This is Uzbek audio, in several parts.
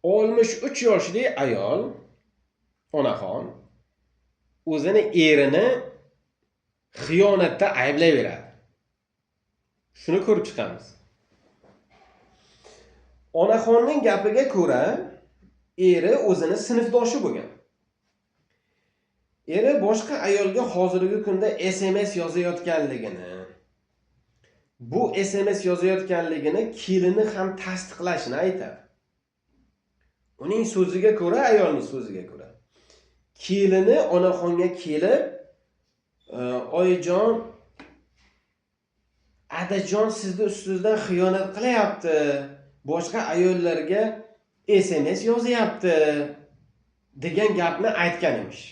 63 yoshli ayol, onaxon, o'zini erini xiyonatda ayblayveradi. Shuni ko'rib chiqamiz. Onaxonning gapiga ko'ra, eri o'zini sinfdoshi bo'lgan. Eri boshqa ayolga hozirgi kunda SMS yozayotganligini, bu SMS yozayotganligini kelini ham tasdiqlashini aytadi. Uning so'ziga ko'ra, ayolning so'ziga ko'ra, kelini onaxonga kelib, "Oyijon, adajon sizni ustingizdan xiyonat qilyapti, boshqa ayollarga SMS yozyapti" degan gapni aytgan emish.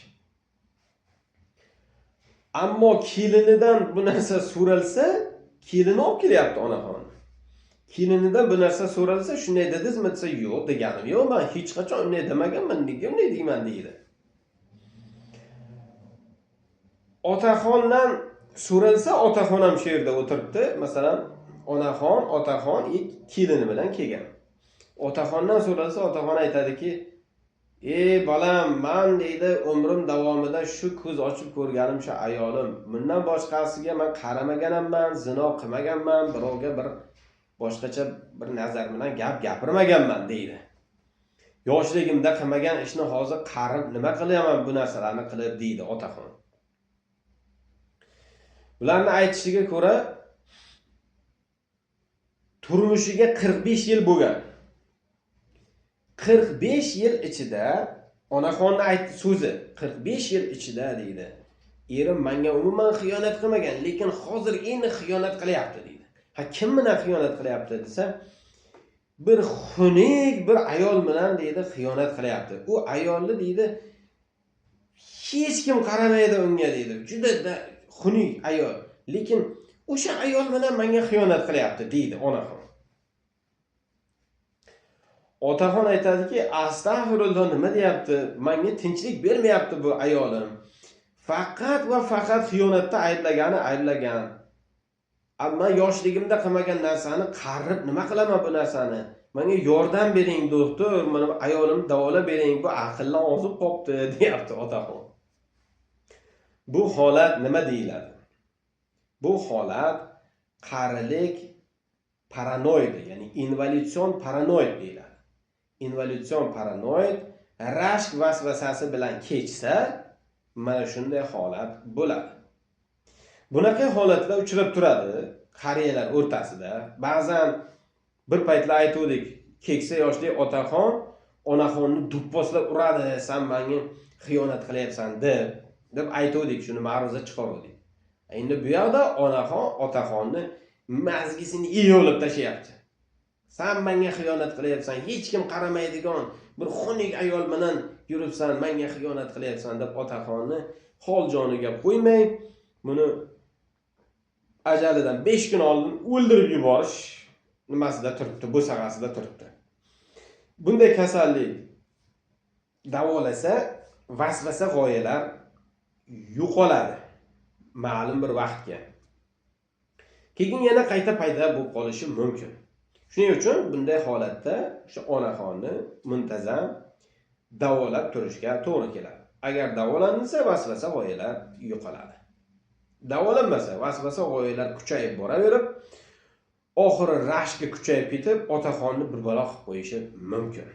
Ammo kelinidan bu narsa so'ralsa, kelini olib kelyapti onaxon. Kelinidan bu narsa so'ralsa, shunday dedingizmi desa, "Yo'q, deganim yo'q, men hech qachon unday demaganman, nega unday deyman" deydi. Otaxondan so'ralsa, otaxon ham shu yerda o'tiribdi. Masalan, otaxon kelini bilan kelgan. Otaxondan so'ralsa, otaxon aytadiki, "Ey bolam, men deydi, umrim davomida shu ko'z ochib ko'rganim shu ayolim. Bundan boshqasiga men qaramaganman, zino qilmaganman, birovga bir boshqacha bir nazar bilan gap gapirmaganman" deydi. "Yoshligimda qilmagan ishni hozir qarib nima qilaman bu narsalarni qilib" deydi otaxon. Ularning aytishiga ko'ra, turmushiga 45 yil bo'lgan. 45 yil ichida, onaxonning aytdi so'zi, 45 yil ichida deydi, erim menga umuman xiyonat qilmagan, lekin hozir endi xiyonat qilyapti deydi. Ha, kim bilan xiyonat qilyapti desa, bir xunuk bir ayol bilan deydi xiyonat qilyapti. U ayolni deydi hech kim qaramaydi unga deydi. Juda xunuk ayol, lekin o'sha ayol bilan menga xiyonat qilyapti deydi onaxon. Otaxon aytadiki, "Astag'firulloh, nima deyapti? Menga tinchlik bermayapti bu ayolim. Faqat va faqat xiyonatda ayblagan. Ammo yoshligimda qilmagan narsani qarib nima qilaman bu narsani? Menga yordam bering, doktor, mana ayolimni davolab bering, bu aqldan ozib qopti" deyapti otaxon. Bu holat nima deyiladi? Bu holat qarilik paranoid, ya'ni involutsion paranoid deyiladi. Involutsion paranoid rashk vasvasasi bilan kechsa, mana shunday holat bo'ladi. Bunaqa holatlar uchrab turadi qariyalar o'rtasida. Ba'zan bir paytlar aytdik, keksa yoshli otaxon onaxonni do'pposlab uradi, "Sen menga xiyonat qilyapsan" deb aytdik, shuni ma'ruza chiqardik. Endi bu yerda onaxon otaxonni mazgisini yeyolib tashlayapti. "Sen menga xiyonat qilyapsan, hech kim qaramaydigan bir xunuk ayol bilan yuribsan, menga xiyonat qilyapsan" deb otaxonni hol joniga qo'ymay, buni ajalidan 5 kun oldin o'ldirib yuborish nimasida turibdi, bo'sag'asida turibdi. Bunday kasallik davolasa, vasvasa g'oyalar yo'qoladi ma'lum bir vaqtga. Keyin yana qayta paydo bo'lib qolishi mumkin. Shuning uchun bunday holatda shu onaxonni muntazam davolab turishga to'g'ri keladi. Agar davolansa, vasvasa g'oyalar yo'qoladi. Davolanmasa, vasvasa g'oyalar kuchayib boraverib, oxiri rashkka kuchayib ketib, otaxonni bir balo qilib qo'yishi mumkin.